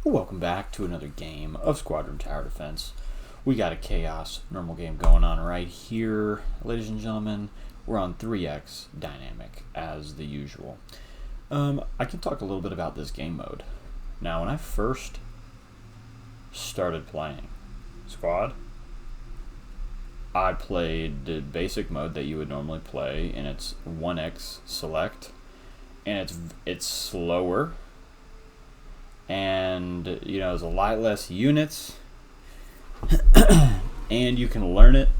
Welcome back to another game of Squadron Tower Defense. We got a chaos normal game going on right here. Ladies and gentlemen, we're on 3x dynamic as the usual. I can talk a little bit about this game mode. Now, when I first started playing Squad, I played the basic mode that you would normally play, and it's 1x select, and it's slower. And there's a lot less units, and you can learn it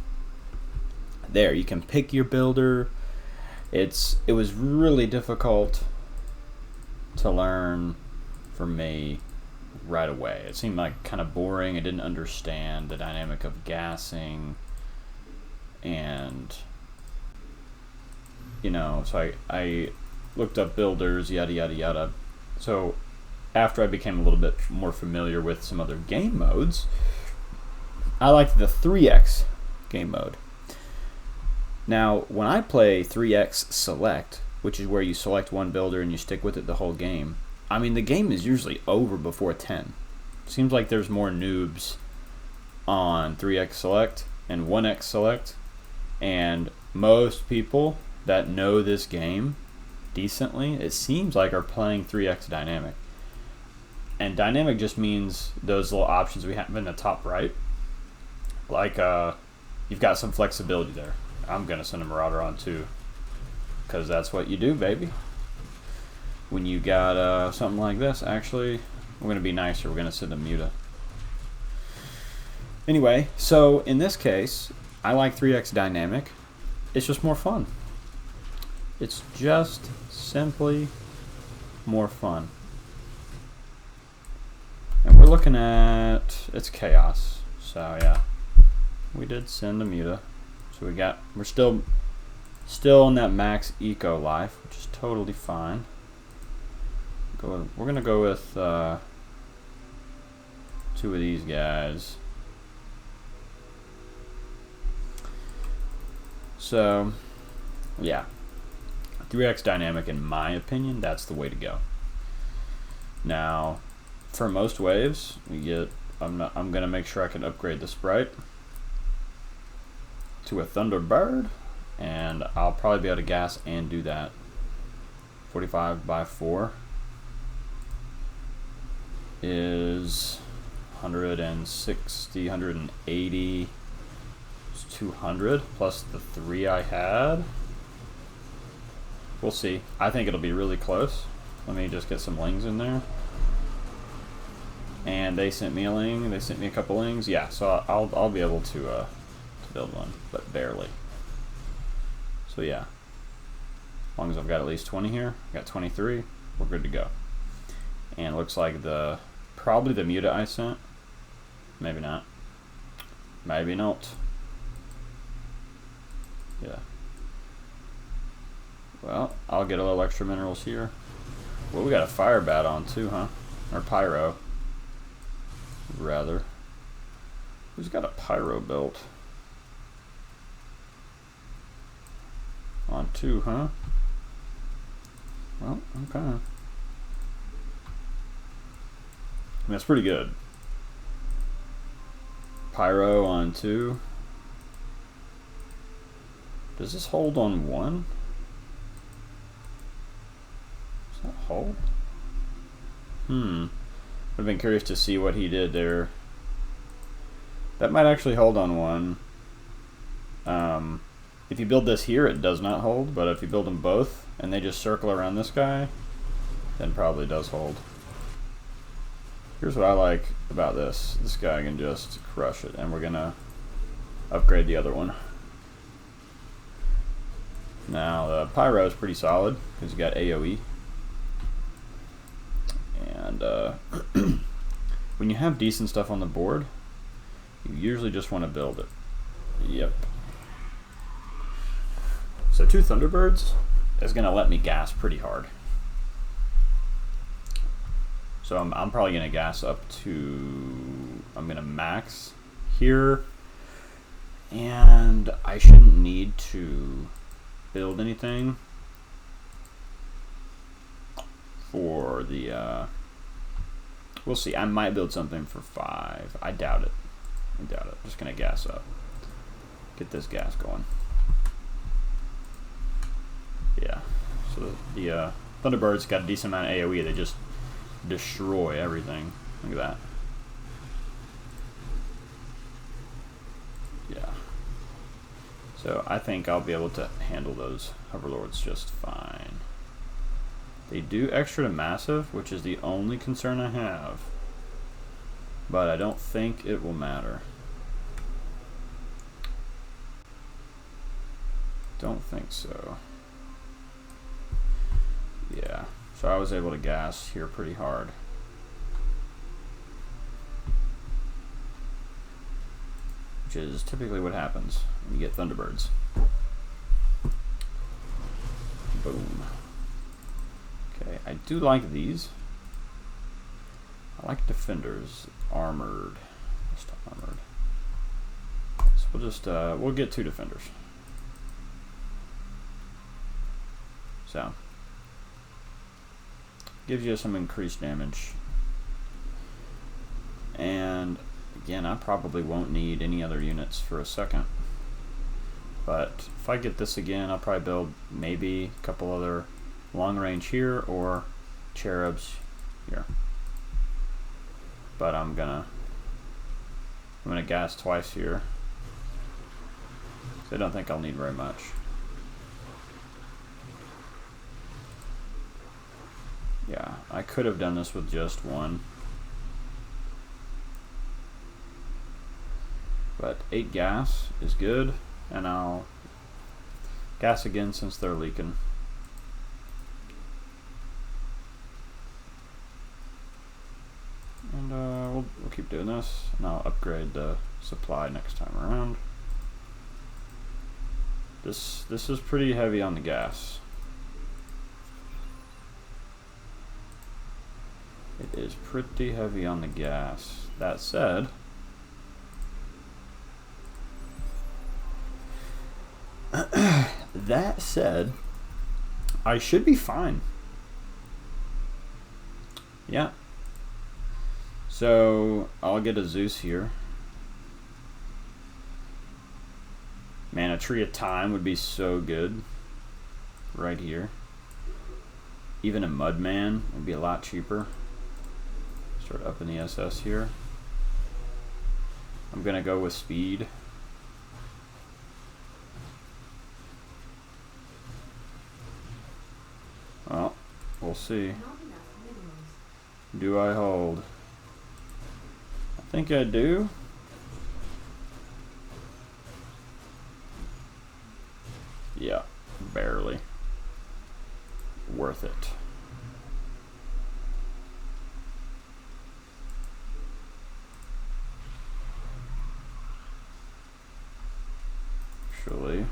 there. You can pick your builder. It was really difficult to learn for me right away. It seemed like kind of boring. I didn't understand the dynamic of gassing, and so I looked up builders, yada yada yada. So after I became a little bit more familiar with some other game modes, I liked the 3x game mode. Now, when I play 3x select, which is where you select one builder and you stick with it the whole game, I mean, the game is usually over before 10. Seems like there's more noobs on 3x select and 1x select, and most people that know this game decently, it seems like, are playing 3x dynamic. And dynamic just means those little options we have in the top right. Like, you've got some flexibility there. I'm going to send a Marauder on too, because that's what you do, baby. When you got something like this, actually, we're going to be nicer. We're going to send a Muta. Anyway, so in this case, I like 3x dynamic. It's just more fun. It's just simply more fun. And we're looking at, it's chaos, so yeah, we did send a Muta, so we're still in that max eco life, which is totally fine. We're gonna go with two of these guys. So yeah, 3x dynamic, in my opinion, that's the way to go. Now, for most waves, I'm gonna make sure I can upgrade the sprite to a Thunderbird, and I'll probably be able to gas and do that. 45x4 is 160, 180, it's 200 plus the 3 I had. We'll see. I think it'll be really close. Let me just get some lings in there. And they sent me a ling. They sent me a couple lings. Yeah, so I'll be able to build one, but barely. So yeah, as long as I've got at least 20 here, I got 23. We're good to go. And it looks like probably the Muta I sent. Maybe not. Maybe not. Yeah. Well, I'll get a little extra minerals here. Well, we got a fire bat on too, huh? Or pyro. Rather. Who's got a pyro built? On 2, huh? Well, okay. I mean, that's pretty good. Pyro on 2. Does this hold on 1? Does that hold? I've been curious to see what he did there. That might actually hold on 1. If you build this here, it does not hold, but if you build them both and they just circle around this guy, then probably does hold. Here's what I like about this. This guy can just crush it, and we're gonna upgrade the other one. Now, the pyro is pretty solid because you got AoE. And when you have decent stuff on the board, you usually just want to build it. Yep. So 2 Thunderbirds is going to let me gas pretty hard. So I'm probably going to gas up to, I'm going to max here. And I shouldn't need to build anything for the We'll see. I might build something for 5. I doubt it. I doubt it. Just gonna gas up. Get this gas going. Yeah. So the Thunderbirds got a decent amount of AoE. They just destroy everything. Look at that. Yeah. So I think I'll be able to handle those Hoverlords just fine. They do extra to massive, which is the only concern I have. But I don't think it will matter. Don't think so. Yeah, so I was able to gas here pretty hard. Which is typically what happens when you get Thunderbirds. Boom. Okay, I do like these. I like defenders. Armored. Just armored. So we'll just, we'll get 2 defenders. So. Gives you some increased damage. And again, I probably won't need any other units for a second. But if I get this again, I'll probably build maybe a couple other long range here or cherubs here. But I'm gonna gas twice here. So I don't think I'll need very much. Yeah, I could have done this with just 1. But 8 gas is good, and I'll gas again since they're leaking. And we'll keep doing this, and I'll upgrade the supply next time around. This is pretty heavy on the gas. It is pretty heavy on the gas. That said, I should be fine. Yeah. So I'll get a Zeus here. Man, a Tree of Time would be so good. Right here. Even a Mudman would be a lot cheaper. Start up in the SS here. I'm gonna go with speed. Well, we'll see. Do I hold? I think I do. Yeah, barely. Worth it. Actually.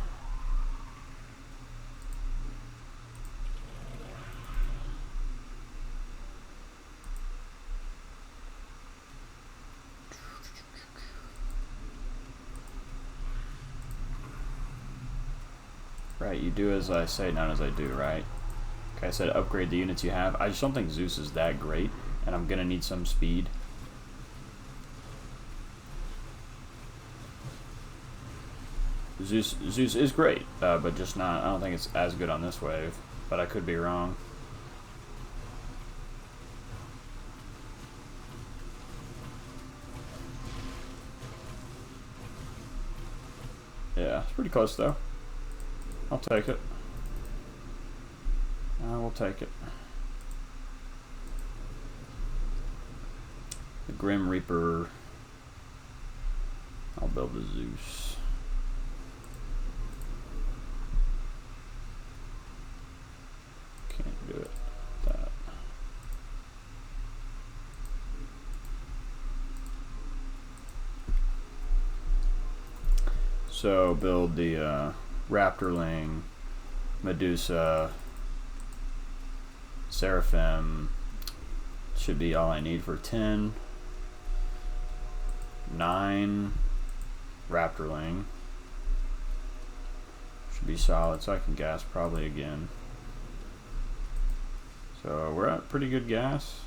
Right, you do as I say, not as I do, right? Okay, I said upgrade the units you have. I just don't think Zeus is that great, and I'm gonna need some speed. Zeus is great, but just not. I don't think it's as good on this wave, but I could be wrong. Yeah, it's pretty close though. I'll take it. I will take it. The Grim Reaper. I'll build the Zeus. Can't do it. That. So build the Raptorling, Medusa, Seraphim. Should be all I need for 10. 9 Raptorling. Should be solid, so I can gas probably again. So we're at pretty good gas.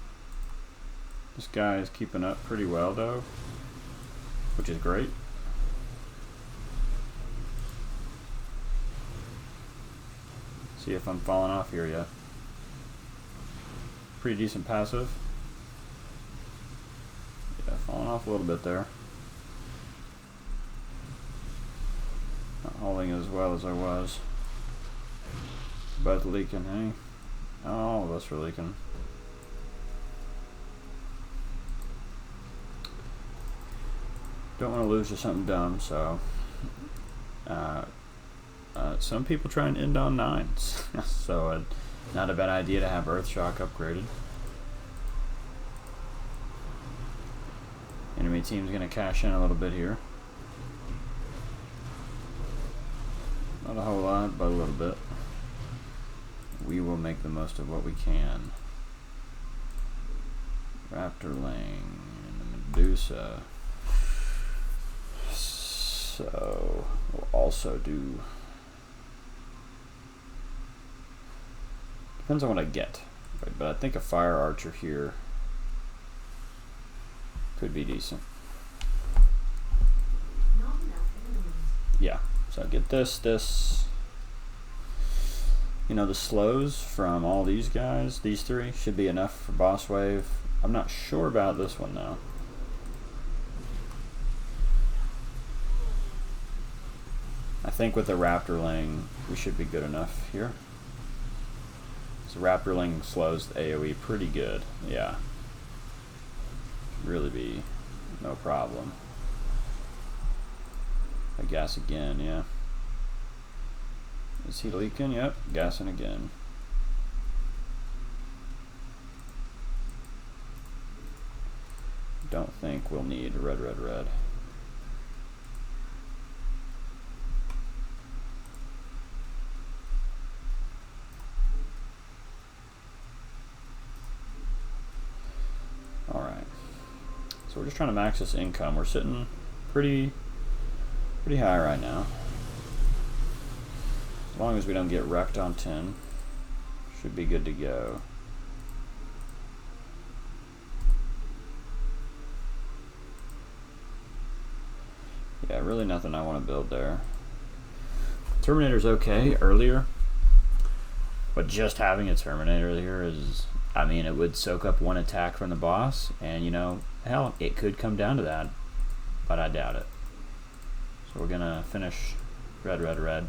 This guy is keeping up pretty well though, which is great. See if I'm falling off here yet. Pretty decent passive. Yeah, falling off a little bit there. Not holding as well as I was. Both leaking, hey? All of us are leaking. Don't want to lose to something dumb, so some people try and end on 9s, so not a bad idea to have Earthshock upgraded. Enemy team's going to cash in a little bit here. Not a whole lot, but a little bit. We will make the most of what we can. Raptorling and the Medusa. So we'll also do. Depends on what I get, right? But I think a fire archer here could be decent. Yeah, so I get this. You know, the slows from all these guys, these three, should be enough for boss wave. I'm not sure about this one though. I think with the Raptorling, we should be good enough here. So Raptorling slows the AoE pretty good, yeah. Should really be no problem. I gas again, yeah. Is he leaking? Yep, gassing again. Don't think we'll need red. Alright. So we're just trying to max this income. We're sitting pretty high right now. As long as we don't get wrecked on 10, should be good to go. Yeah, really nothing I want to build there. Terminator's okay earlier, but just having a Terminator here is, I mean, it would soak up one attack from the boss, and you know, hell, it could come down to that, but I doubt it. So we're gonna finish red.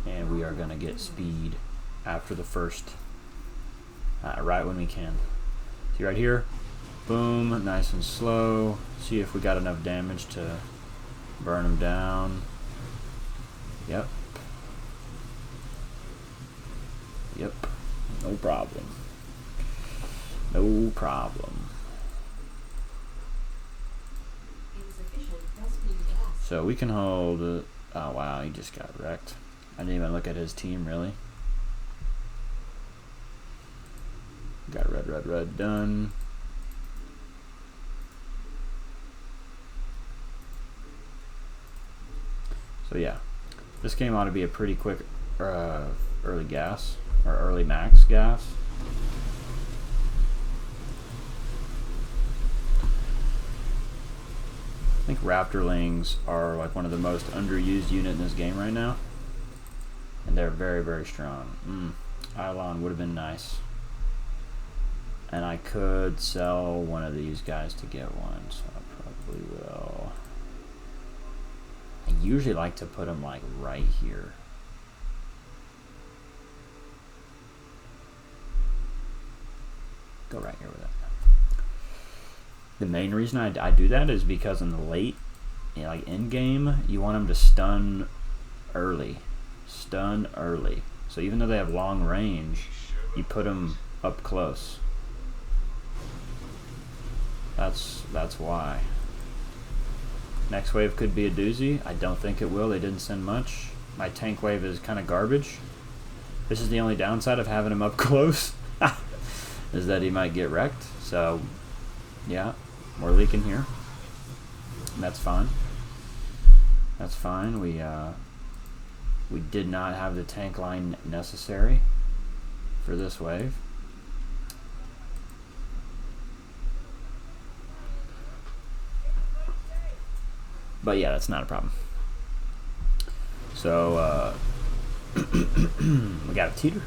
And we are gonna get speed after the first, right when we can. See right here, boom, nice and slow. See if we got enough damage to burn them down. Yep, no problem. So we can hold, oh wow, he just got wrecked. I didn't even look at his team, really. Got red done. So yeah, this game ought to be a pretty quick early gas, or early max gas. I think Raptorlings are like one of the most underused unit in this game right now. And they're very strong. Eidolon would have been nice. And I could sell one of these guys to get one, so I probably will. I usually like to put them like right here. Go right here with it. The main reason I do that is because in the late, you know, like end game, you want them to stun early. So even though they have long range, you put them up close. That's why. Next wave could be a doozy. I don't think it will. They didn't send much. My tank wave is kind of garbage. This is the only downside of having him up close, is that he might get wrecked. So yeah, we're leaking here. That's fine. That's fine. We did not have the tank line necessary for this wave. But yeah, that's not a problem. So we got a Teeter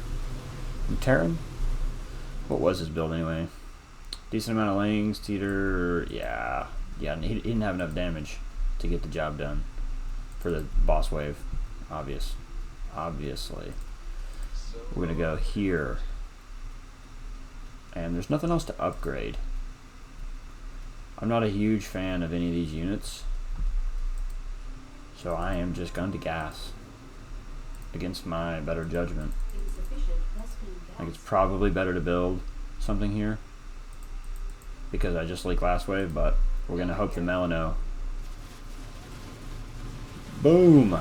from Terran. What was his build anyway? Decent amount of lanes, Teeter. Yeah, he didn't have enough damage to get the job done for the boss wave. Obviously. We're gonna go here. And there's nothing else to upgrade. I'm not a huge fan of any of these units. So I am just going to gas against my better judgment. I think it's probably better to build something here because I just leaked last wave, but we're going to hope the Melano, boom,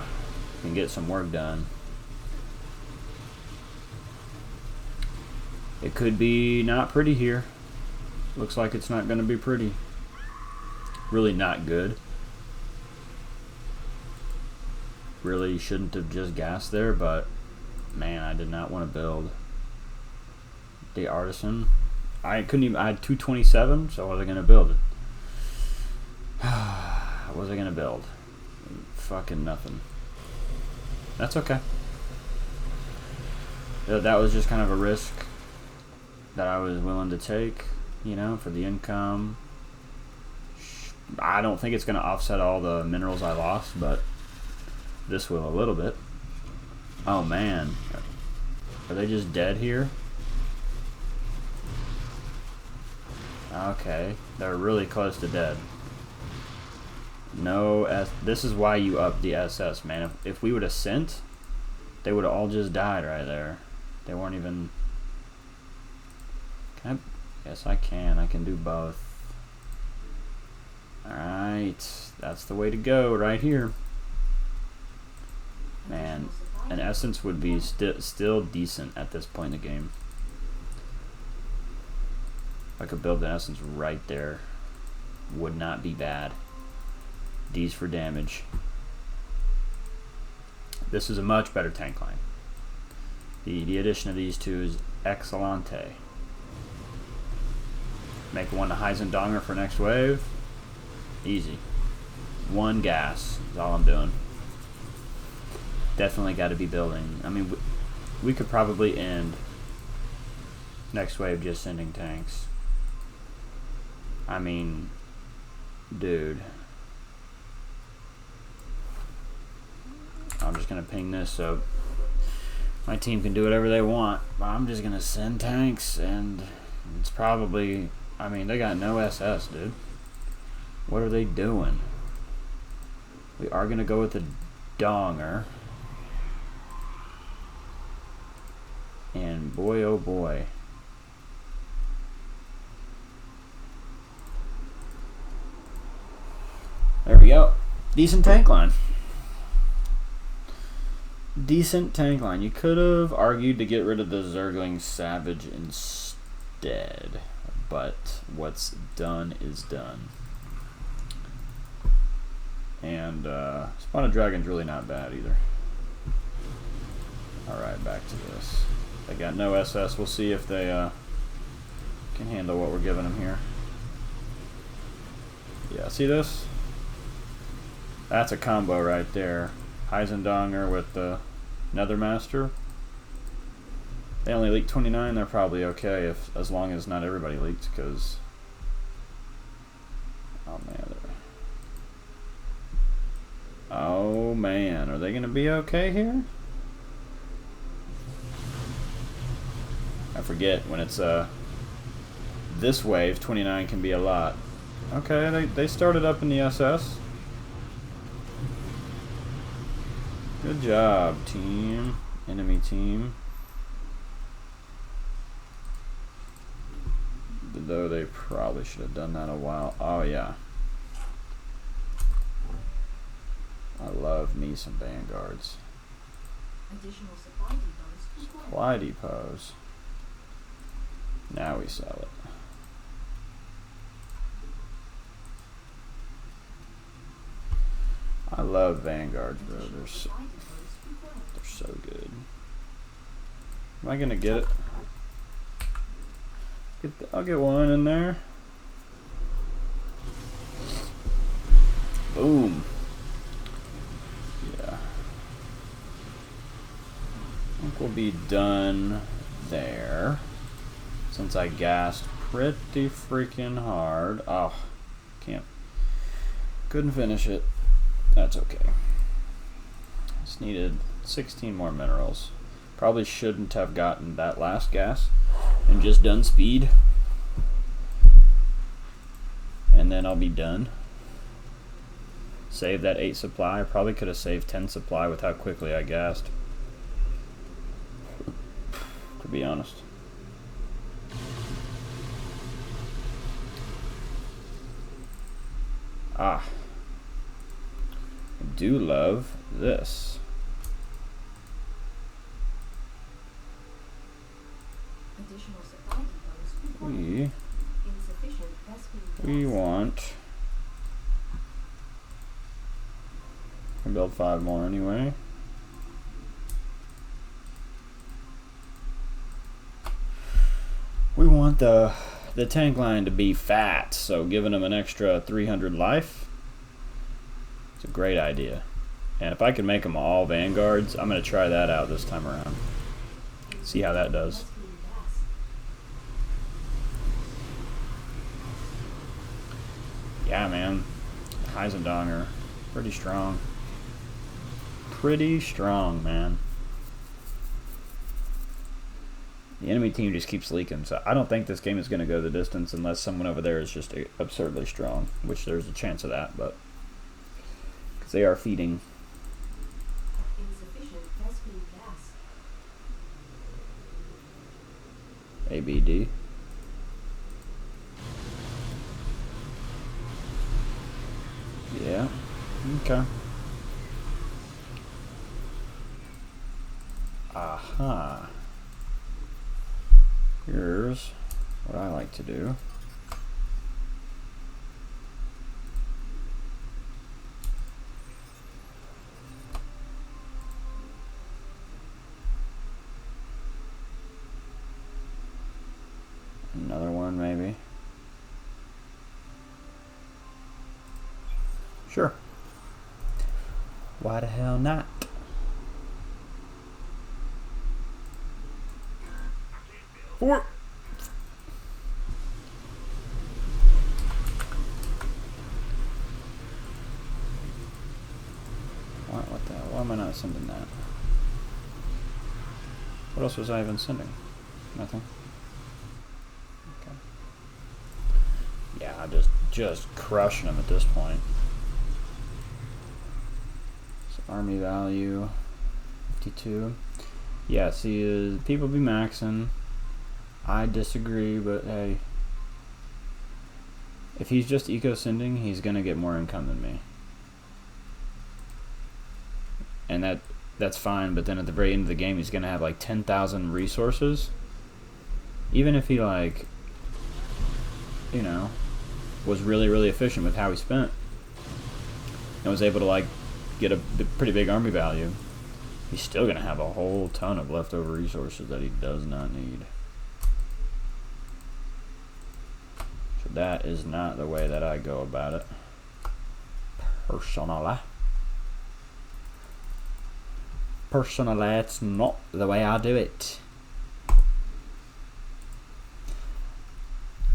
can get some work done. It could be not pretty here. Looks like it's not going to be pretty. Really not good. Really shouldn't have just gassed there, but man, I did not want to build the Artisan. I couldn't even, I had 227, so what was I going to build it? What was I going to build? Fucking nothing. That's okay. That was just kind of a risk that I was willing to take, you know, for the income. I don't think it's going to offset all the minerals I lost, but this will a little bit. Oh man, are they just dead here? Okay, they're really close to dead. No, this is why you up the SS, man. If we would have sent, they would have all just died right there. They weren't even... Can I? Yes, I can. I can do both. Alright, that's the way to go right here. Man, an Essence would be still decent at this point in the game. If I could build an Essence right there, would not be bad. D's for damage. This is a much better tank line. The addition of these two is excellente. Make one a Heisendonger for next wave. Easy. One gas is all I'm doing. Definitely got to be building. I mean, we could probably end next wave just sending tanks. I mean, dude. I'm just going to ping this so my team can do whatever they want. But I'm just going to send tanks, and it's probably... I mean, they got no SS, dude. What are they doing? We are going to go with the Donger. And boy, oh boy. There we go. Decent tank line. Decent tank line. You could have argued to get rid of the Zergling Savage instead. But what's done is done. And Spawn of Dragon's really not bad either. Alright, back to this. They got no SS. We'll see if they can handle what we're giving them here. Yeah, see this? That's a combo right there. Heisendonger with the Nethermaster. They only leaked 29. They're probably okay as long as not everybody leaked, because oh man, are they gonna be okay here? I forget when it's this wave. 29 can be a lot. Okay, they started up in the SS. Good job, team. Enemy team. Though they probably should have done that a while. Oh yeah. I love me some Vanguards. Additional supply depots. Supply depots. Now we sell it. I love Vanguards, bro. They're so good. Am I gonna get it? I'll get one in there. Boom. be done there. Since I gassed pretty freaking hard. Oh, couldn't finish it. That's okay. Just needed 16 more minerals. Probably shouldn't have gotten that last gas and just done speed. And then I'll be done. Save that 8 supply. I probably could have saved 10 supply with how quickly I gassed. To be honest. Ah. I do love this. Additional supply depots required. Insufficient SP We gas. want. Can build 5 more anyway. We want the tank line to be fat, so giving them an extra 300 life, it's a great idea. And if I can make them all vanguards, I'm going to try that out this time around. See how that does. SP gas. Yeah, man. Heisendonger. Pretty strong. Pretty strong, man. The enemy team just keeps leaking, so I don't think this game is going to go the distance unless someone over there is just absurdly strong, which there's a chance of that, but because they are feeding. Insufficient SP gas. ABD. Yeah. Okay. Aha. Here's what I like to do. Another one, maybe. Sure. Why the hell not? Four. What the hell? Why am I not sending that? What else was I even sending? Nothing. Okay. Yeah, just crushing them at this point. So army value 52. Yeah, see, people be maxing. I disagree, but hey, if he's just eco-sending, he's gonna get more income than me, and that's fine. But then at the very end of the game, he's gonna have like 10,000 resources. Even if he, like, you know, was really efficient with how he spent and was able to like get a pretty big army value, he's still gonna have a whole ton of leftover resources that he does not need. That is not the way that I go about it. Personally, it's not the way I do it.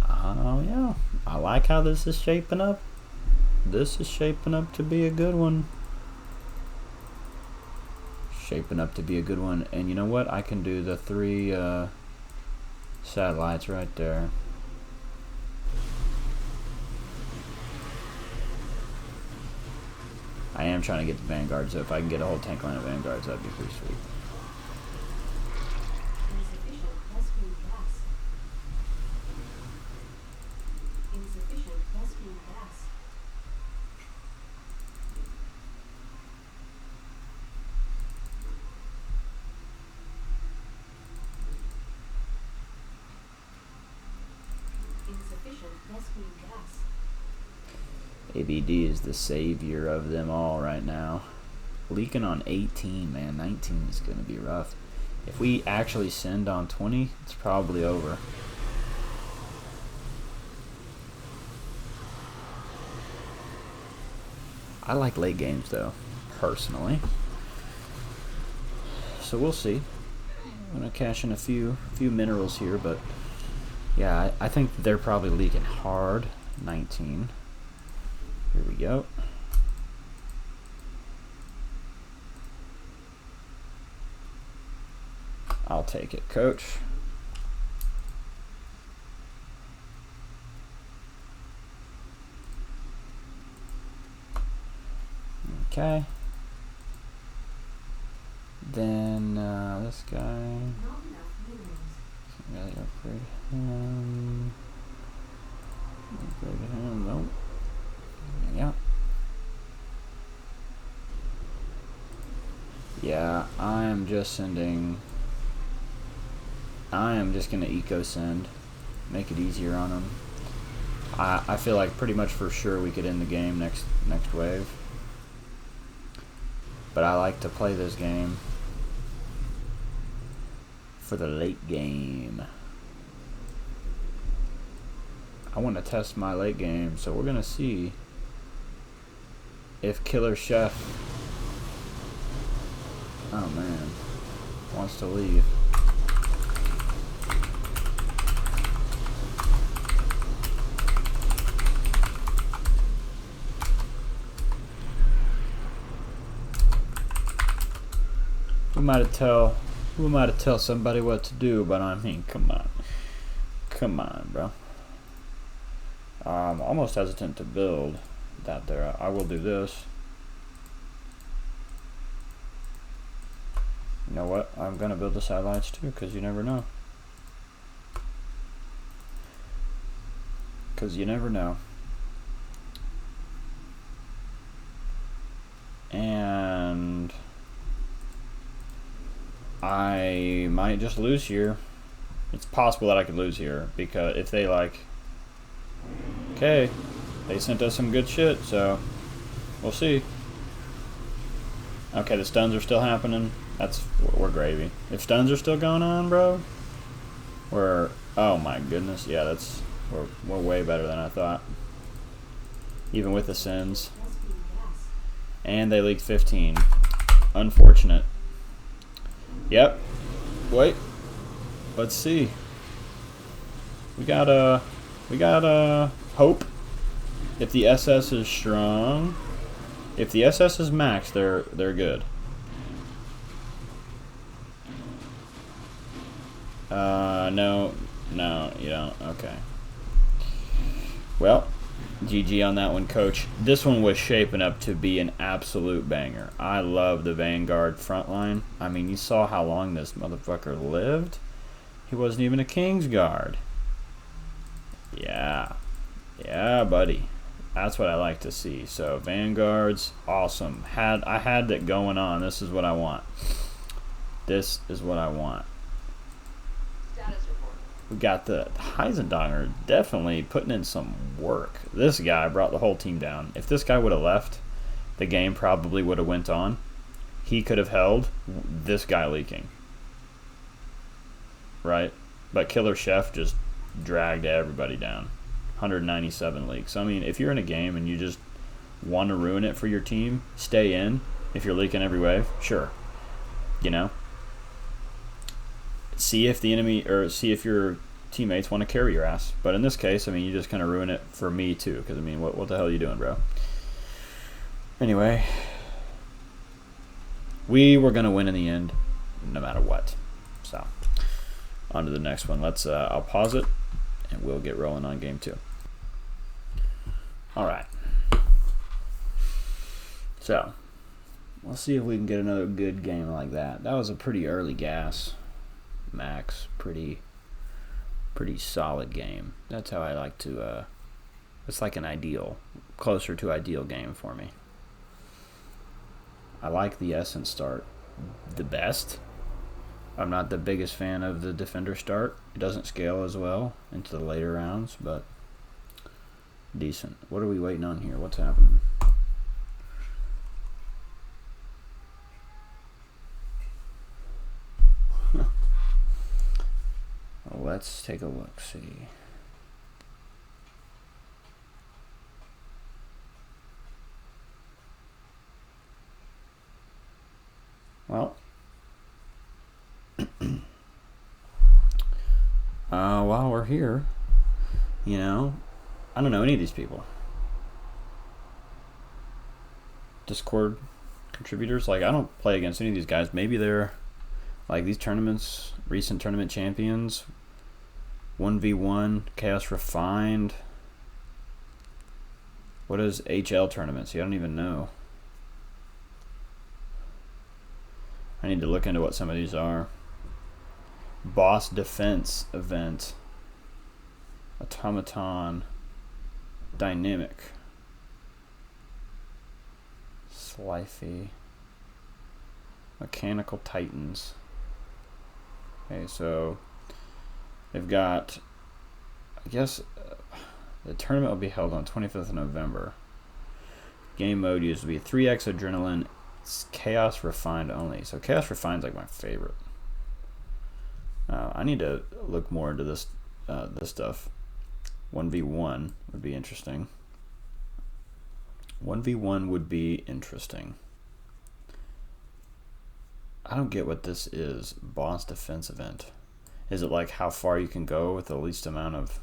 Oh yeah, I like how this is shaping up. This is shaping up to be a good one. Shaping up to be a good one. And you know what? I can do the 3 satellites right there. I am trying to get the vanguards, so if I can get a whole tank line of vanguards, that'd be pretty sweet. Insufficient SP gas. Insufficient SP gas. Insufficient SP gas. ABD is the savior of them all right now. Leaking on 18, man. 19 is going to be rough. If we actually send on 20, it's probably over. I like late games, though, personally. So we'll see. I'm gonna cash in a few minerals here, but yeah, I think they're probably leaking hard. 19. Here we go. I'll take it, coach. Okay. Then this guy. Not enough minerals. Can't really upgrade him. Upgrade him. Nope. Yeah. Yeah, I am just gonna eco send, make it easier on them. I feel like pretty much for sure we could end the game next wave. But I like to play this game for the late game. I want to test my late game, so we're gonna see if Killer Chef, oh man, wants to leave. Who am I to tell somebody what to do? But I mean, come on, bro. I'm almost hesitant to build that there. I will do this. You know what? I'm gonna build the satellites too, because you never know. And I might just lose here. It's possible that I could lose here, because if they okay, they sent us some good shit, so we'll see. Okay, the stuns are still happening. We're gravy. If stuns are still going on, bro, oh my goodness, yeah, we're way better than I thought. Even with the sins. And they leaked 15. Unfortunate. Yep. Wait. Let's see. We got hope. If the SS is strong, if the SS is max, they're good. No, you don't. Okay. Well, GG on that one, coach. This one was shaping up to be an absolute banger. I love the Vanguard frontline. I mean, you saw how long this motherfucker lived. He wasn't even a Kingsguard. Yeah, buddy. That's what I like to see. So Vanguard's awesome. I had that going on. This is what I want. We got the Heisendonger definitely putting in some work. This guy brought the whole team down. If this guy would have left, the game probably would have went on. He could have held this guy leaking. Right? But Killer Chef just dragged everybody down. 197 leaks. I mean, if you're in a game and you just want to ruin it for your team, stay in. If you're leaking every wave, sure. You know? See if your teammates want to carry your ass. But in this case, I mean, you just kind of ruin it for me too. Because, I mean, what the hell are you doing, bro? Anyway. We were going to win in the end, no matter what. So, on to the next one. I'll pause it, and we'll get rolling on game 2. Alright. So, let's see if we can get another good game like that. That was a pretty early gas. Max, pretty solid game. That's how I like to, it's like closer to ideal game for me. I like the Essence start the best. I'm not the biggest fan of the Defender start. It doesn't scale as well into the later rounds, but decent. What are we waiting on here? What's happening? Let's take a look, see. Well, we're here. You know, I don't know any of these people. Discord contributors, like I don't play against any of these guys. Maybe they're like these tournaments, recent tournament champions. 1v1, Chaos Refined. What is HL tournaments? I don't even know. I need to look into what some of these are. Boss Defense event. Automaton. Dynamic. Slifey. Mechanical Titans. Okay, so they've got, I guess, the tournament will be held on 25th of November. Game mode used to be 3x Adrenaline. It's Chaos Refined only. So Chaos Refined's like my favorite. I need to look more into this stuff. 1v1 would be interesting. 1v1 would be interesting. I don't get what this is. Boss Defense event. Is it like how far you can go with the least amount of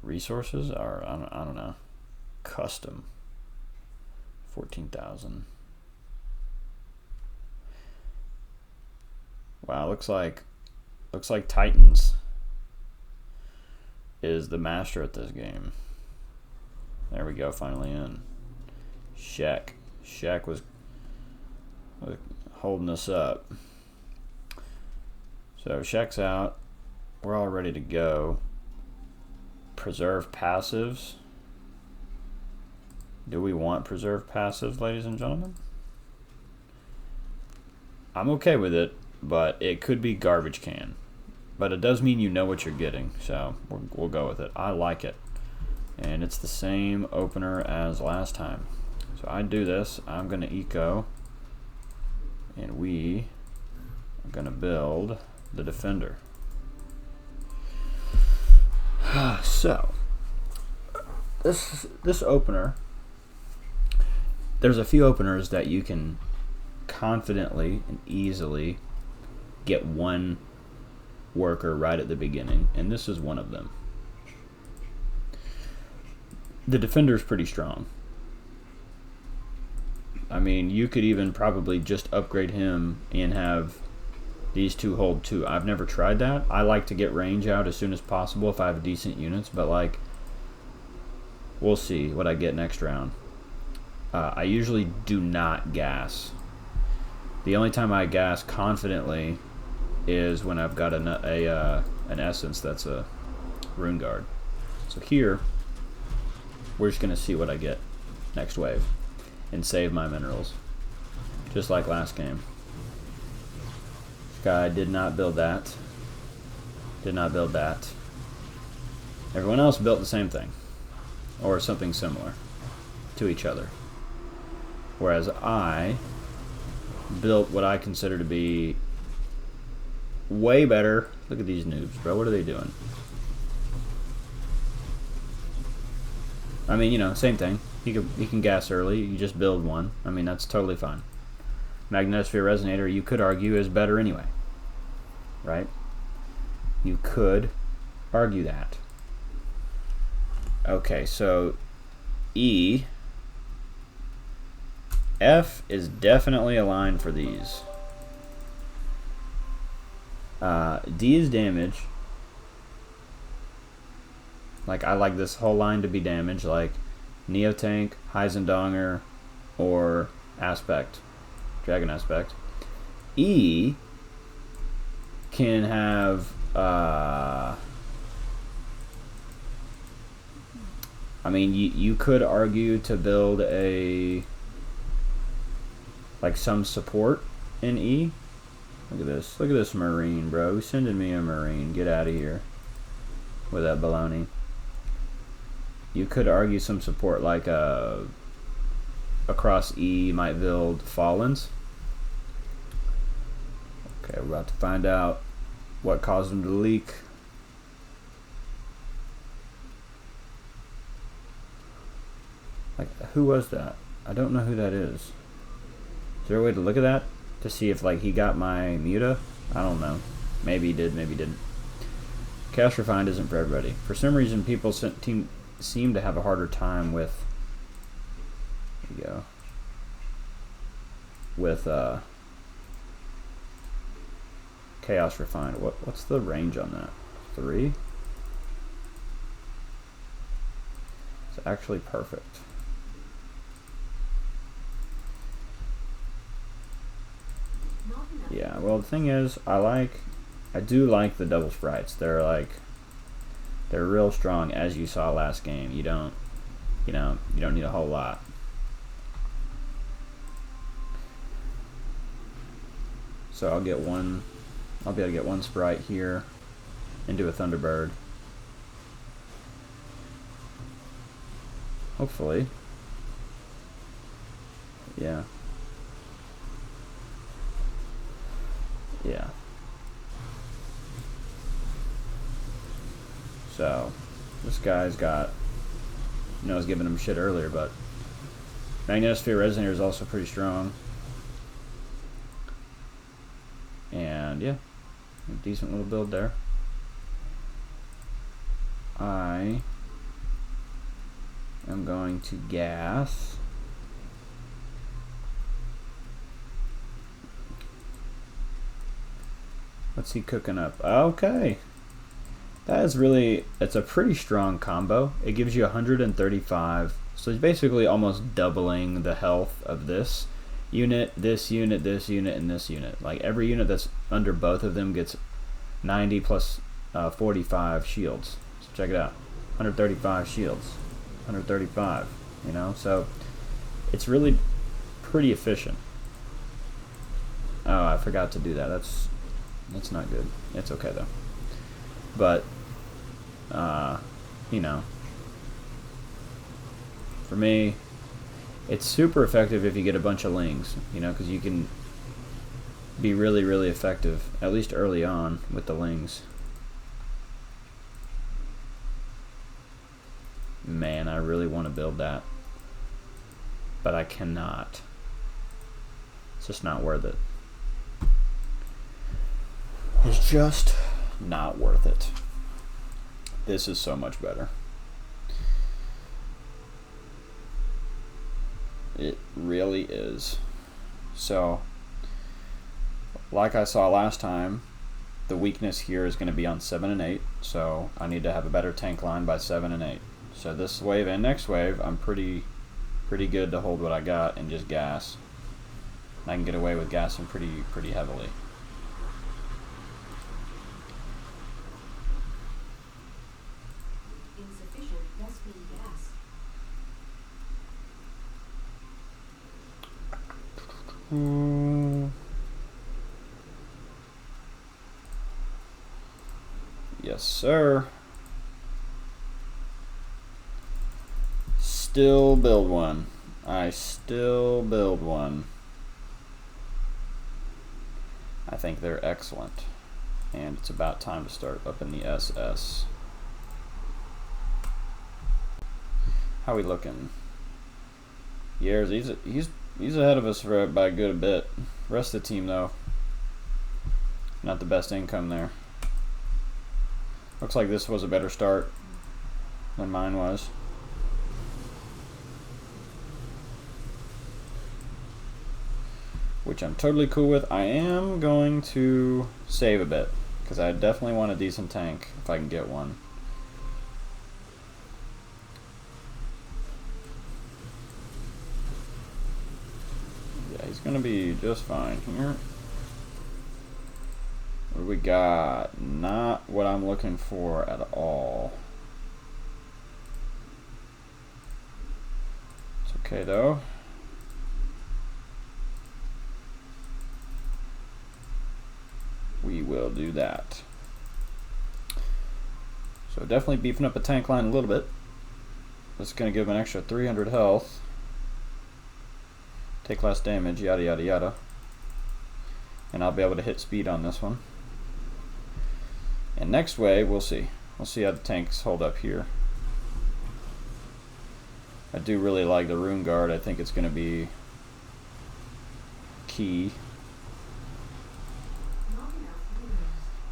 resources? Or I don't know. Custom. 14,000. Wow, looks like Titans is the master at this game. There we go, finally in. Shaq was holding us up. So Shaq's out. We're all ready to go. Preserve passives. Do we want preserve passives, ladies and gentlemen? I'm okay with it, but it could be garbage can. But it does mean you know what you're getting, so we'll go with it. I like it. And it's the same opener as last time. So I do this. I'm going to eco. And we are going to build the defender. So, this opener, there's a few openers that you can confidently and easily get one worker right at the beginning, and this is one of them. The defender's pretty strong. I mean, you could even probably just upgrade him and have these two hold too. I've never tried that. I like to get range out as soon as possible if I have decent units, but like, we'll see what I get next round. I usually do not gas. The only time I gas confidently is when I've got an essence that's a rune guard. So here, we're just going to see what I get next wave and save my minerals, just like last game. Sky did not build that. Did not build that. Everyone else built the same thing, or something similar to each other. Whereas I built what I consider to be way better. Look at these noobs, bro. What are they doing? I mean, you know, same thing. You can gas early. You just build one. I mean, that's totally fine. Magnetosphere Resonator, you could argue, is better anyway. Right? You could argue that. Okay, so E. F is definitely a line for these. D is damage. Like, I like this whole line to be damage, like Neotank, Heisendonger, or Aspect. Dragon Aspect. E can have I mean, you could argue to build a like some support in E. Look at this. Look at this Marine, bro. Who's sending me a Marine? Get out of here with that baloney. You could argue some support like across E might build Fallens. Okay, we're about to find out what caused them to leak. Like, who was that? I don't know who that is. Is there a way to look at that? To see if, like, he got my Muta? I don't know. Maybe he did, maybe he didn't. Chaos Refined isn't for everybody. For some reason, people seem to have a harder time with. There you go. With Chaos Refined. What's the range on that? 3? It's actually perfect. Yeah, well the thing is, I do like the double sprites. They're real strong, as you saw last game. You don't need a whole lot. So I'll be able to get one sprite here into a Thunderbird. Hopefully. Yeah. Yeah. So, this guy's got, I was giving him shit earlier, but Magnetosphere Resonator is also pretty strong. And yeah, a decent little build there. I am going to gas. What's he cooking up? Okay. That is really, it's a pretty strong combo. It gives you 135. So it's basically almost doubling the health of this unit, this unit, this unit, and this unit. Like every unit that's under both of them gets 90 plus 45 shields. So check it out. 135 shields. 135. So it's really pretty efficient. Oh, I forgot to do that. That's not good. It's okay though. But for me, it's super effective if you get a bunch of lings, because you can be really, really effective, at least early on, with the lings. Man, I really want to build that, but I cannot. It's just not worth it. It's just not worth it. This is so much better. It really is. So, like I saw last time, the weakness here is going to be on 7 and 8. So I need to have a better tank line by 7 and 8. So this wave and next wave, I'm pretty good to hold what I got and just gas. And I can get away with gassing pretty heavily. Insufficient SP gas. Yes, sir. Still build one. I still build one. I think they're excellent. And it's about time to start up in the SS. How we looking? Years, he's ahead of us by a good bit. Rest of the team though, not the best income there. Looks like this was a better start than mine was. Which I'm totally cool with. I am going to save a bit, because I definitely want a decent tank if I can get one. Yeah, he's going to be just fine here. What do we got? Not what I'm looking for at all. It's okay though. We will do that. So definitely beefing up a tank line a little bit. That's going to give him an extra 300 health. Take less damage, yada yada yada. And I'll be able to hit speed on this one. And next wave, we'll see. We'll see how the tanks hold up here. I do really like the Rune Guard. I think it's going to be key.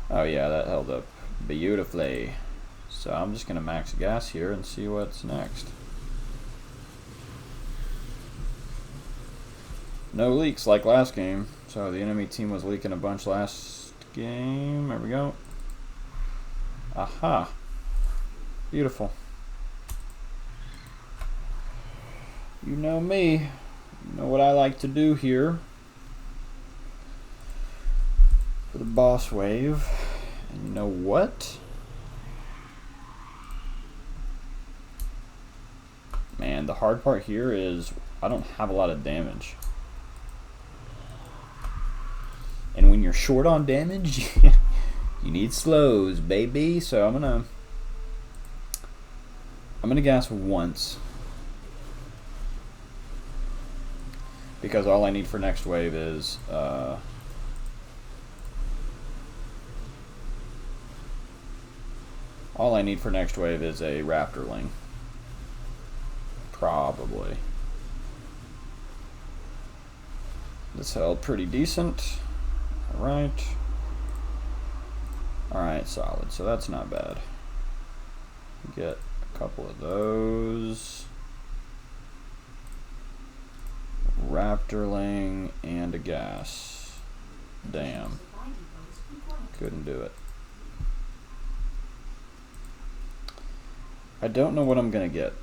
Oh yeah, that held up beautifully. So I'm just going to max gas here and see what's next. No leaks like last game. So the enemy team was leaking a bunch last game. There we go. Aha. Beautiful. You know me. You know what I like to do here for the boss wave. And you know what? Man, the hard part here is I don't have a lot of damage. And when you're short on damage, you need slows, baby. So I'm gonna gas once. Because all I need for next wave is all I need for next wave is a raptorling. Probably. This held pretty decent. Alright. Alright, solid. So that's not bad. Get a couple of those. Raptorling and a gas. Damn. Couldn't do it. I don't know what I'm gonna get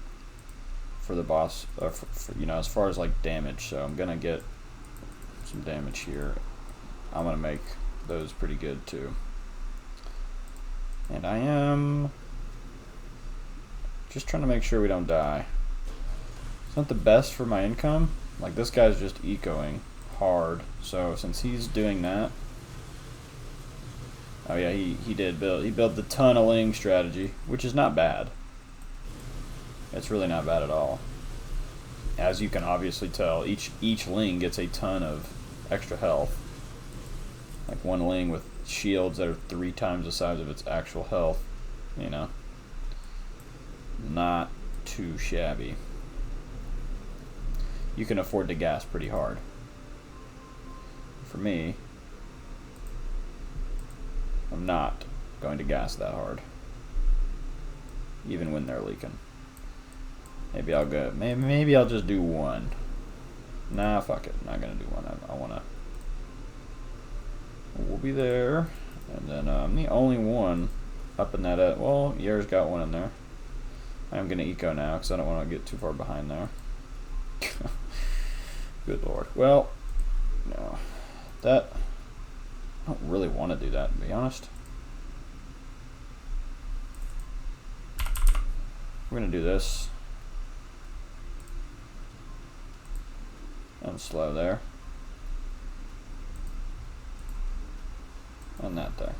for the boss, for, you know, as far as like damage. So I'm gonna get some damage here. I'm gonna make those pretty good too. And I am just trying to make sure we don't die. It's not the best for my income. Like, this guy's just ecoing hard. So since he's doing that, oh yeah, he built the tunneling strategy, which is not bad. It's really not bad at all. As you can obviously tell, each Ling gets a ton of extra health. Like one Ling with shields that are 3 times the size of its actual health, you know. Not too shabby. You can afford to gas pretty hard. For me, I'm not going to gas that hard. Even when they're leaking. Maybe I'll go. Maybe I'll just do one. Nah, fuck it. I'm not gonna do one. I wanna. We'll be there, and then I'm the only one up in that. Well, Yer's got one in there. I'm gonna eco now because I don't want to get too far behind there. Good lord. Well, no, that I don't really want to do that, to be honest. We're gonna do this. And slow there. And that there.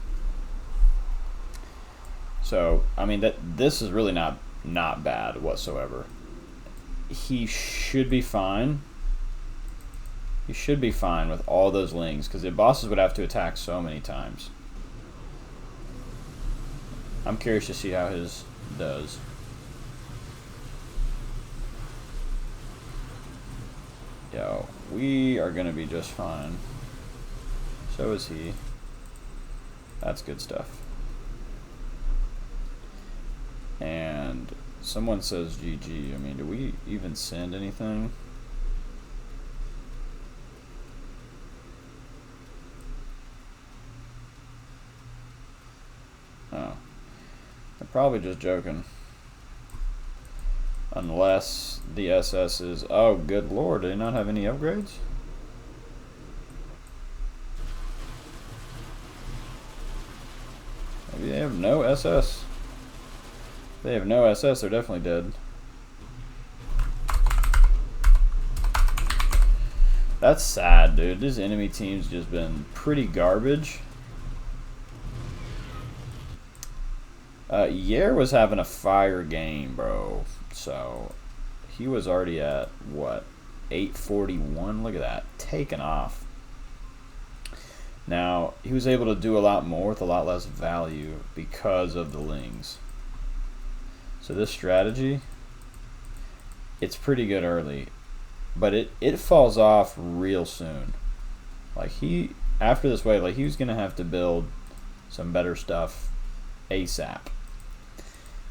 So, I mean, this is really not bad whatsoever. He should be fine. He should be fine with all those Lings, because the bosses would have to attack so many times. I'm curious to see how his does. Yo, we are gonna be just fine. So is he. That's good stuff. And someone says GG. I mean, do we even send anything? Oh. They're probably just joking. Unless the SS is... Oh, good lord. Do they not have any upgrades? Maybe they have no SS. If they have no SS, they're definitely dead. That's sad, dude. This enemy team's just been pretty garbage. Yer was having a fire game, bro. So, he was already at, what, 841? Look at that. Taking off. Now, he was able to do a lot more with a lot less value because of the Lings. So this strategy, it's pretty good early. But it falls off real soon. Like, after this wave, like, he was going to have to build some better stuff ASAP.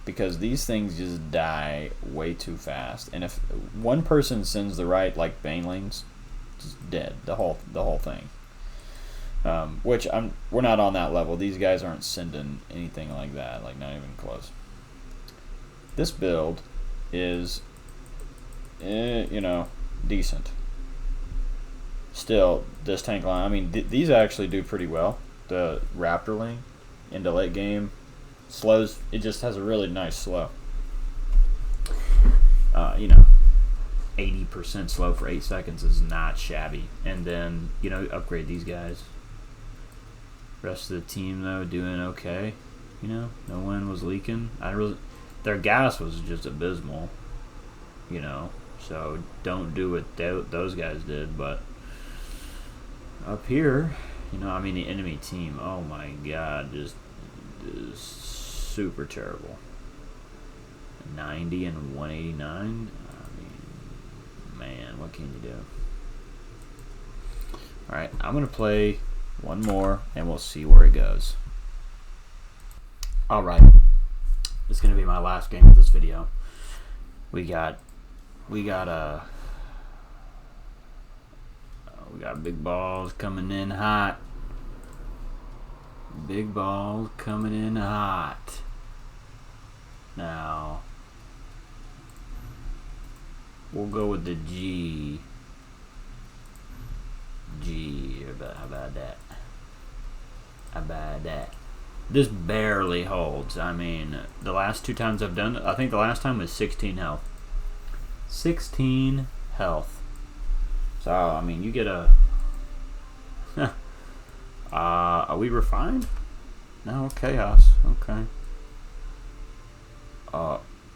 Because these things just die way too fast. And if one person sends the right, like, banelings, just dead. The whole thing. Which we're not on that level. These guys aren't sending anything like that. Like, not even close. This build is, you know, decent. Still, this tank line, I mean, these actually do pretty well. The Raptorling into late game slows, it just has a really nice slow. You know, 80% slow for 8 seconds is not shabby. And then, you know, upgrade these guys. Rest of the team, though, doing okay. You know, no one was leaking. Their gas was just abysmal. You know, so don't do what those guys did, but up here, you know, I mean, the enemy team, oh my god, just is super terrible. 90 and 189. I mean, man, what can you do? Alright, I'm going to play one more, and we'll see where it goes. Alright, this is going to be my last game of this video. We got big balls coming in hot. Big balls coming in hot. Now, we'll go with the G. How about that? How about that? This barely holds. I mean, the last 2 times I've done it, I think the last time was 16 health. 16 health. So, I mean, you get a... are we refined? No, chaos. Okay.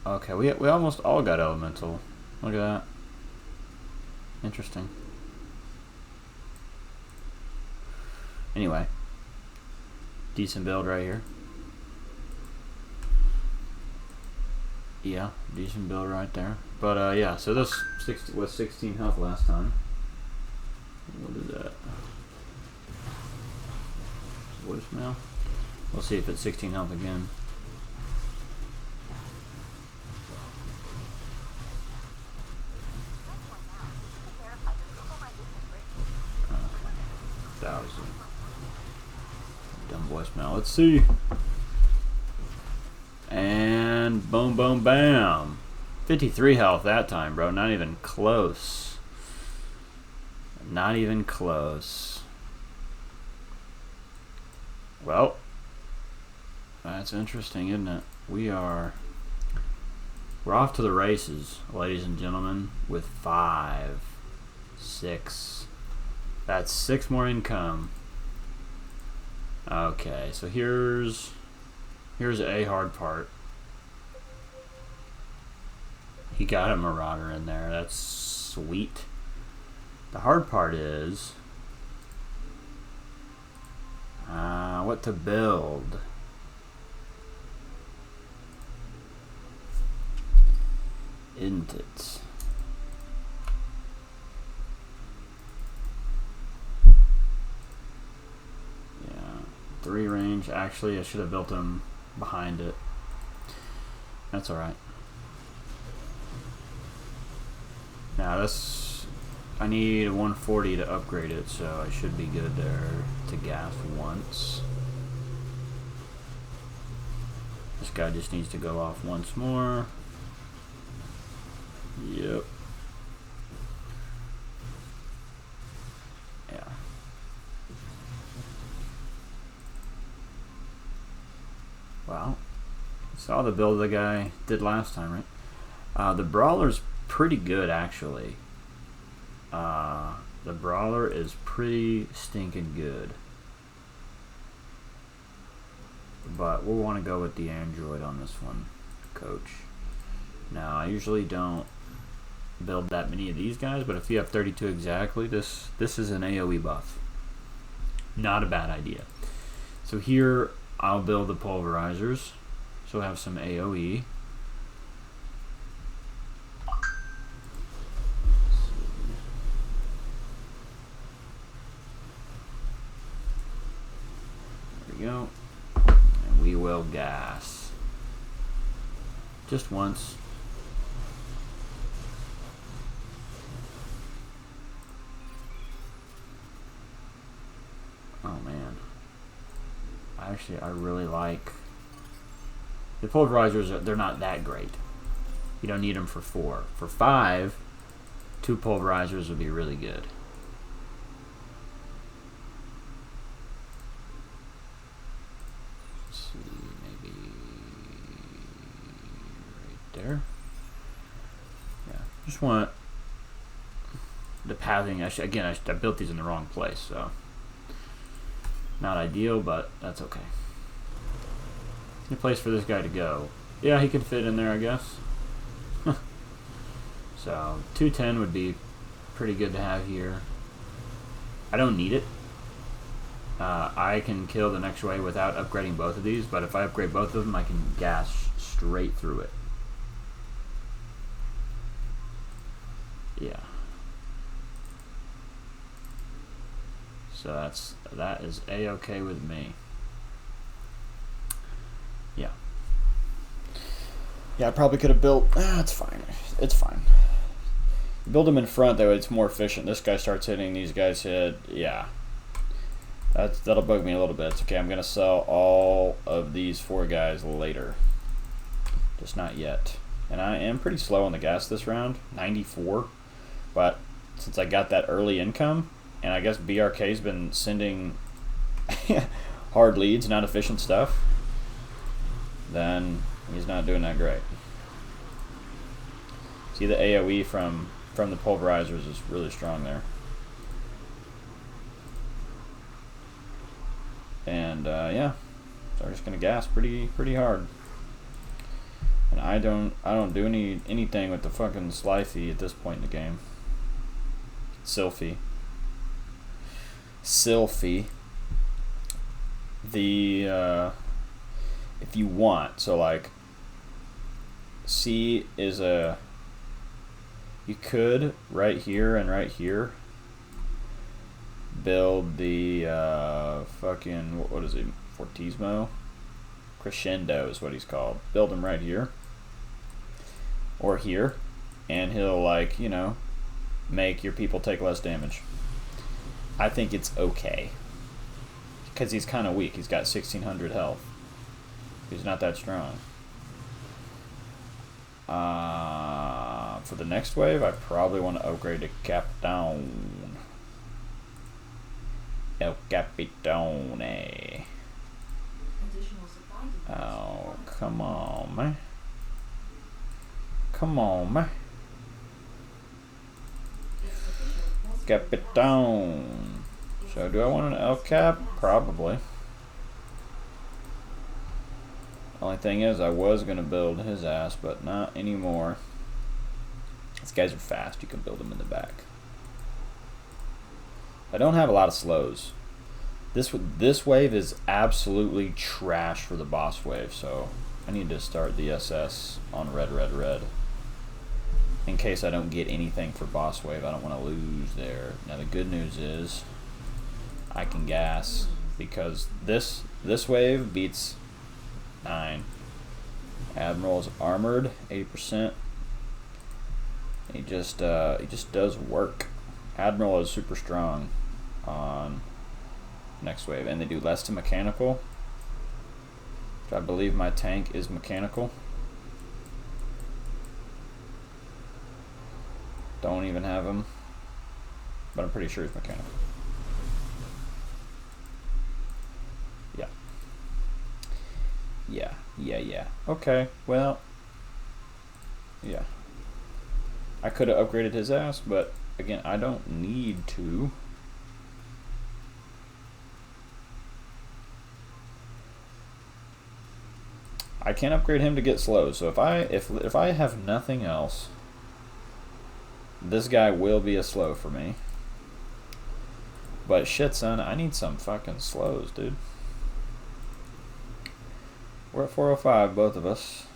Okay, we almost all got elemental. Look at that. Interesting. Anyway. Decent build right here. Yeah, decent build right there. But, yeah, so this was 16 health last time. What is that? Voicemail? We'll see if it's 16 health again. Okay. 1,000. Dumb voicemail. Let's see. And boom, boom, bam. 53 health that time, bro. Not even close. Not even close. Well, that's interesting, isn't it? We're off to the races, ladies and gentlemen, with 5, 6. That's 6 more income. Okay, so here's a hard part. He got a Marauder in there. That's sweet. The hard part is what to build. Isn't it? Yeah, 3 range. Actually, I should have built him behind it. That's alright. Now this, I need 140 to upgrade it, so I should be good there to gas once. This guy just needs to go off once more. Yep. Yeah. Well, saw the build the guy did last time, right? The Brawler's pretty good, actually. The Brawler is pretty stinking good. But we'll want to go with the Android on this one, Coach. Now, I usually don't build that many of these guys, but if you have 32 exactly, this is an AoE buff. Not a bad idea. So here, I'll build the pulverizers. So I have some AoE. There we go. And we will gas. Just once. Oh man. Actually, I really like the pulverizers. They're not that great. You don't need them for 4. For 5, 2 pulverizers would be really good. Let's see, maybe right there. Yeah, just want the pathing. Again, I built these in the wrong place, so not ideal, but that's okay. Any place for this guy to go? Yeah, he can fit in there, I guess. So 210 would be pretty good to have here. I don't need it. I can kill the next wave without upgrading both of these, but if I upgrade both of them, I can gas straight through it. Yeah. So that is a-okay with me. Yeah. Yeah, I probably could have built. It's fine. It's fine. Build them in front though; it's more efficient. This guy starts hitting, these guys hit. Yeah. That'll bug me a little bit. It's okay. I'm gonna sell all of these 4 guys later. Just not yet. And I am pretty slow on the gas this round, 94. But since I got that early income, and I guess BRK's been sending hard leads, not efficient stuff, then he's not doing that great. See, the AoE from the pulverizers is really strong there. And yeah, so we're just gonna gas pretty hard. And I don't do anything with the fucking Sliffy at this point in the game. Sylphie. The if you want, so like C is a, you could right here and right here build the fucking, what is it, Fortismo? Crescendo is what he's called. Build him right here or here, and he'll, like, you know, make your people take less damage. I think it's okay because he's kind of weak. He's got 1600 health. He's not that strong. For the next wave, I probably want to upgrade to Capitone. El Capitone. Oh, come on, man. Come on, man. Capitone. So, do I want an El Cap? Probably. Only thing is, I was going to build his ass, but not anymore. These guys are fast. You can build them in the back. I don't have a lot of slows. This wave is absolutely trash for the boss wave, so I need to start the SS on red. In case I don't get anything for boss wave, I don't want to lose there. Now the good news is I can gas because this wave beats 9. Admiral's armored 80%. He just does work. Admiral is super strong on next wave, and they do less to mechanical, which I believe my tank is mechanical. Don't even have him, but I'm pretty sure he's mechanical. Yeah. Okay, well, yeah. I could have upgraded his ass, but again, I don't need to. I can't upgrade him to get slow, so if I have nothing else, this guy will be a slow for me. But shit, son, I need some fucking slows, dude. We're at 405, both of us.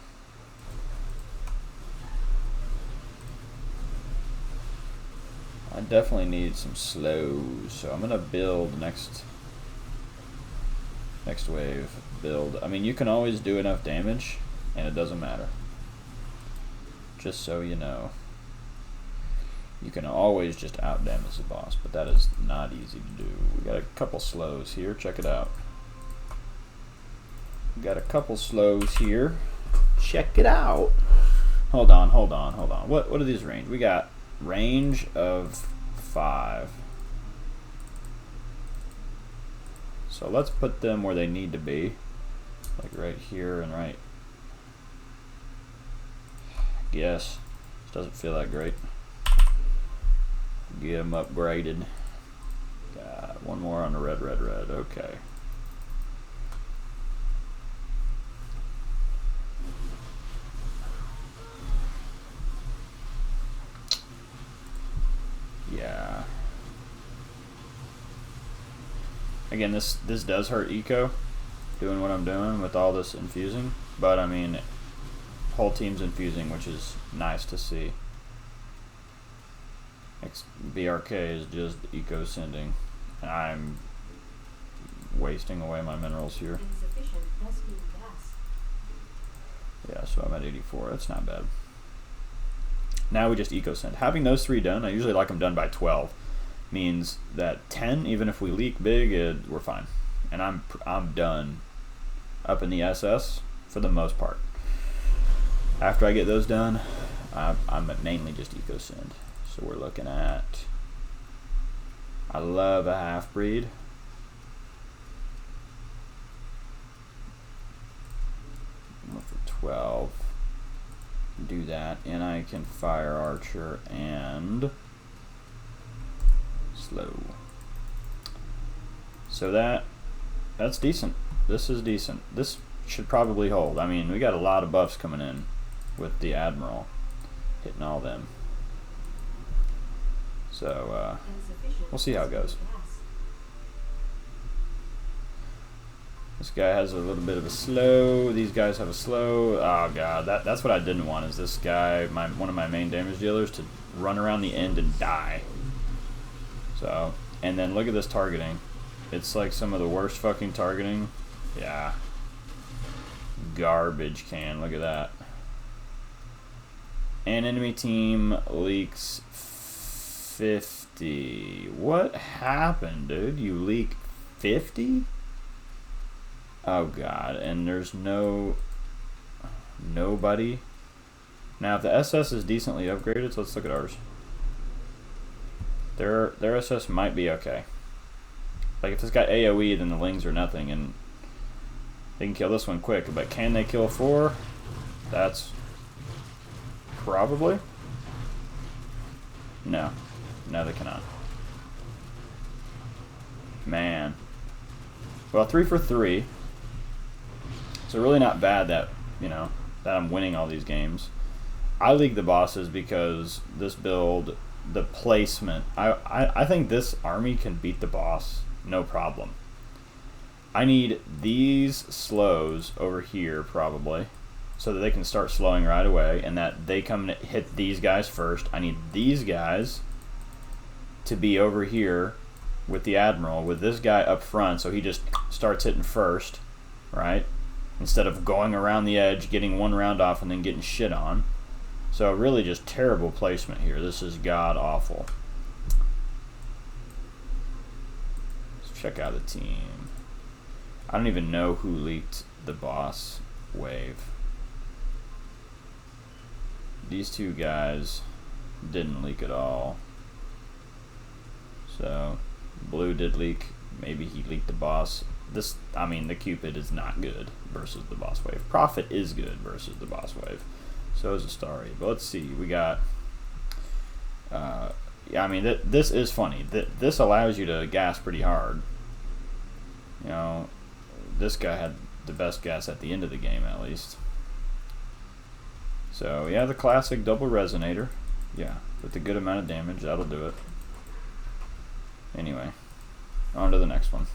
I definitely need some slows, so I'm gonna build next wave. Build. I mean, you can always do enough damage, and it doesn't matter. Just so you know. You can always just out-damage the boss, but that is not easy to do. We got a couple slows here. Check it out. We got a couple slows here. Check it out. Hold on. What are these range? We got range of 5. So let's put them where they need to be. Like right here and right. Yes. This doesn't feel that great. Get them upgraded. Got one more on the red. Okay. Yeah. Again, this does hurt eco, doing what I'm doing with all this infusing. But I mean, whole team's infusing, which is nice to see. BRK is just eco sending. I'm wasting away my minerals here. Insufficient rescue gas. Yeah, so I'm at 84. That's not bad. Now we just eco send. Having those 3 done, I usually like them done by 12. Means that 10, even if we leak big, we're fine. And I'm done up in the SS for the most part. After I get those done, I'm mainly just eco send. So we're looking at, I love a half-breed. For 12, do that, and I can fire archer and slow. So that's decent. This is decent. This should probably hold. I mean, we got a lot of buffs coming in with the Admiral hitting all them. So we'll see how it goes. This guy has a little bit of a slow. These guys have a slow. Oh god, that's what I didn't want. Is this guy, one of my main damage dealers, to run around the end and die. So, and then look at this targeting. It's like some of the worst fucking targeting. Yeah. Garbage can. Look at that. And enemy team leaks 50. What happened, dude? You leak 50? Oh god, and there's nobody. Now if the SS is decently upgraded, so let's look at ours. Their SS might be okay. Like if it's got AoE, then the lings are nothing, and they can kill this one quick. But can they kill 4? That's probably. No, they cannot. Man. Well, 3 for 3. So really not bad that, that I'm winning all these games. I league the bosses because this build, the placement, I think this army can beat the boss, no problem. I need these slows over here probably, so that they can start slowing right away, and that they come and hit these guys first. I need these guys to be over here with the Admiral, with this guy up front, so he just starts hitting first, right? Instead of going around the edge, getting one round off, and then getting shit on. So really just terrible placement here. This is god-awful. Let's check out the team. I don't even know who leaked the boss wave. These 2 guys didn't leak at all. So blue did leak. Maybe he leaked the boss. The Cupid is not good versus the boss wave. Prophet is good versus the boss wave. So is a Starry. But let's see. We got. Yeah, I mean, this is funny. This allows you to gas pretty hard. This guy had the best gas at the end of the game, at least. So yeah, the classic double resonator. Yeah, with a good amount of damage, that'll do it. Anyway, on to the next one.